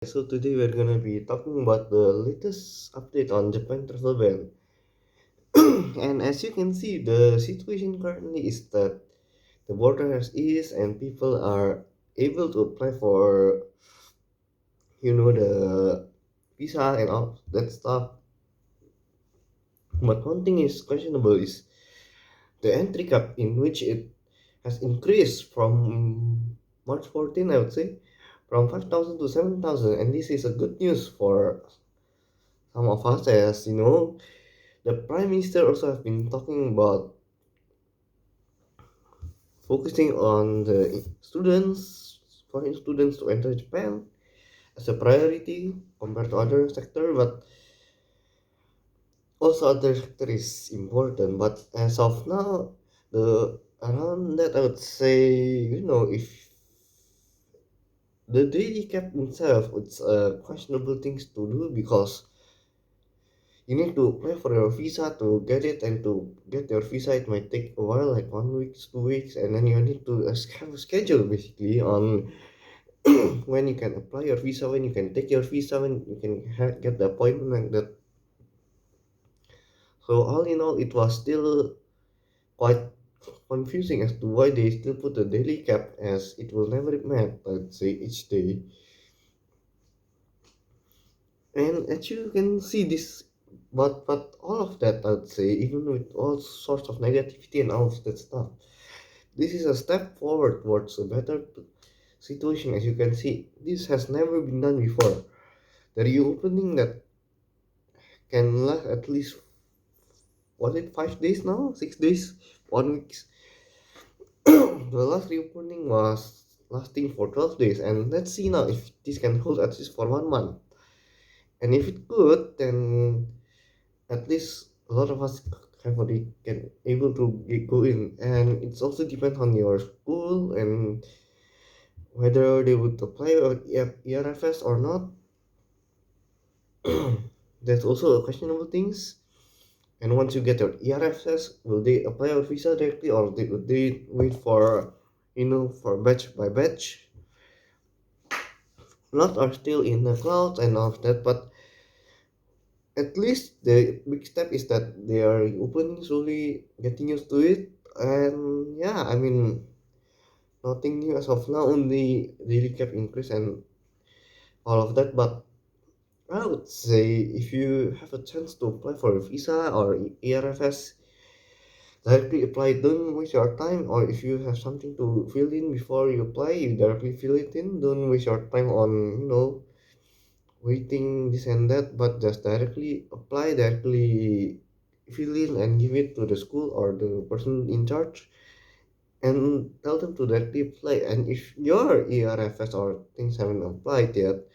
So today we're gonna be talking about the latest update on Japan travel ban. And as you can see, the situation currently is that the border has eased and people are able to apply for the visa and all that stuff. But one thing is questionable is the entry cap in which it has increased from March 14, I would say, from 5,000 to 7,000, and this is a good news for some of us, as you know. The Prime Minister also have been talking about focusing on the students, foreign students to enter Japan as a priority compared to other sector, but also other sector is important. But as of now, the around that I would say, if the daily cap itself, it's questionable things to do because you need to apply for your visa to get it, and to get your visa it might take a while, like 1 week, 2 weeks, and then you need to have a schedule basically on when you can apply your visa, when you can take your visa, when you can get the appointment like that. So all in all, it was still quite confusing as to why they still put a daily cap, as it will never be met, let's say, each day. And as you can see this, but all of that, I'd say, even with all sorts of negativity and all of that stuff, this is a step forward towards a better situation. As you can see, this has never been done before. The reopening that can last at least, was it 5 days now, 6 days, 1 week. The last reopening was lasting for 12 days, and let's see now if this can hold at least for 1 month. And if it could, then at least a lot of us have already can able to go in. And it's also depends on your school and whether they would apply ERFS or not. That's also a questionable things. And once you get your ERFS, will they apply your visa directly, or would they wait for, for batch by batch? A lot are still in the cloud and all of that, but at least the big step is that they are opening slowly, getting used to it. And yeah, I mean, nothing new as of now, only daily cap increase and all of that. But I would say if you have a chance to apply for a visa or ERFS, directly apply. Don't waste your time. Or if you have something to fill in before you apply, you directly fill it in. Don't waste your time on waiting this and that, but just directly apply, directly fill in and give it to the school or the person in charge, and tell them to directly apply. And if your ERFS or things haven't applied yet,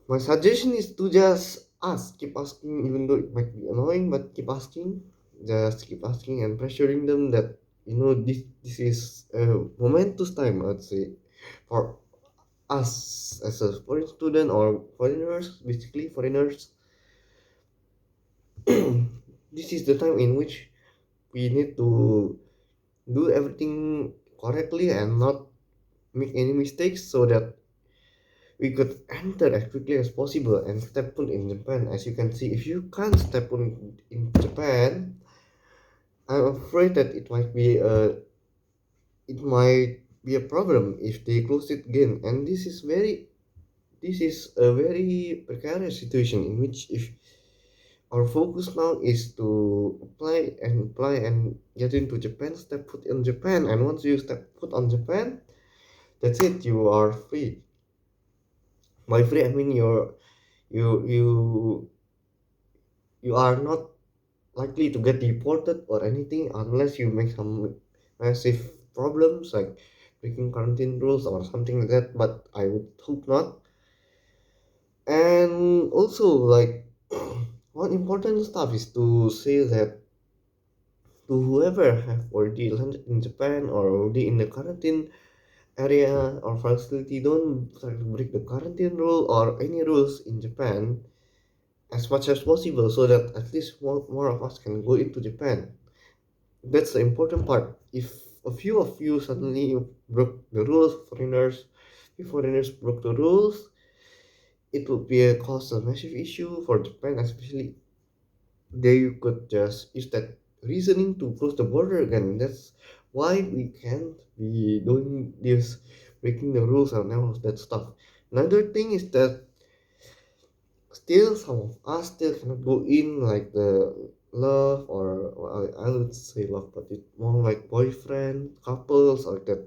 my suggestion is to just ask, keep asking, even though it might be annoying, but keep asking, just keep asking and pressuring them that this is a momentous time, I'd say, for us as a foreign student or foreigners, basically foreigners. This is the time in which we need to do everything correctly and not make any mistakes, so that we could enter as quickly as possible and step foot in Japan. As you can see, if you can't step foot in Japan, I'm afraid that it might be a problem if they close it again. And this is a very precarious situation in which, if our focus now is to apply and get into Japan, step foot in Japan, and once you step foot on Japan, that's it, you are free. By free, I mean you you you are not likely to get deported or anything, unless you make some massive problems like breaking quarantine rules or something like that, but I would hope not. And also, like, one important stuff is to say that to whoever have already landed in Japan or already in the quarantine area or facility, don't try to break the quarantine rule or any rules in Japan as much as possible, so that at least more of us can go into Japan. That's the important part. If a few of you suddenly broke the rules, if foreigners broke the rules, it would be cause a massive issue for Japan, especially they could just use that reasoning to close the border again. That's why we can't be doing this, breaking the rules and all of that stuff. Another thing is that still some of us still cannot go in like the love or I would say love, but it's more like boyfriend, couples or that.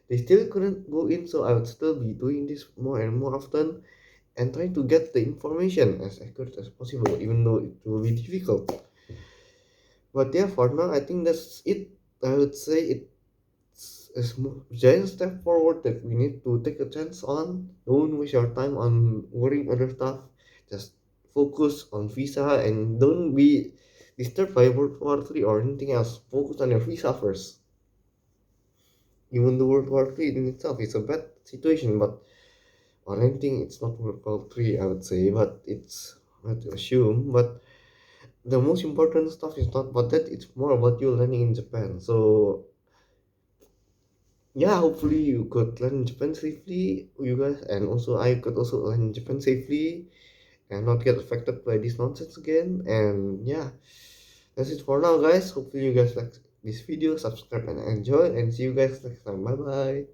They still couldn't go in, so I would still be doing this more and more often and trying to get the information as accurate as possible, even though it will be difficult. But yeah, for now, I think that's it. I would say it's a giant step forward that we need to take a chance on. Don't waste your time on worrying other stuff. Just focus on visa and don't be disturbed by World War III or anything else. Focus on your visa first. Even the World War III in itself is a bad situation, but or anything, it's not World War III, I would say, but it's hard to assume. But the most important stuff is not about that, it's more about you learning in Japan. So yeah, hopefully you could learn in Japan safely, you guys, and also I could also learn in Japan safely and not get affected by this nonsense again. And yeah, that's it for now, guys. Hopefully you guys like this video, subscribe and enjoy, and see you guys next time. Bye bye.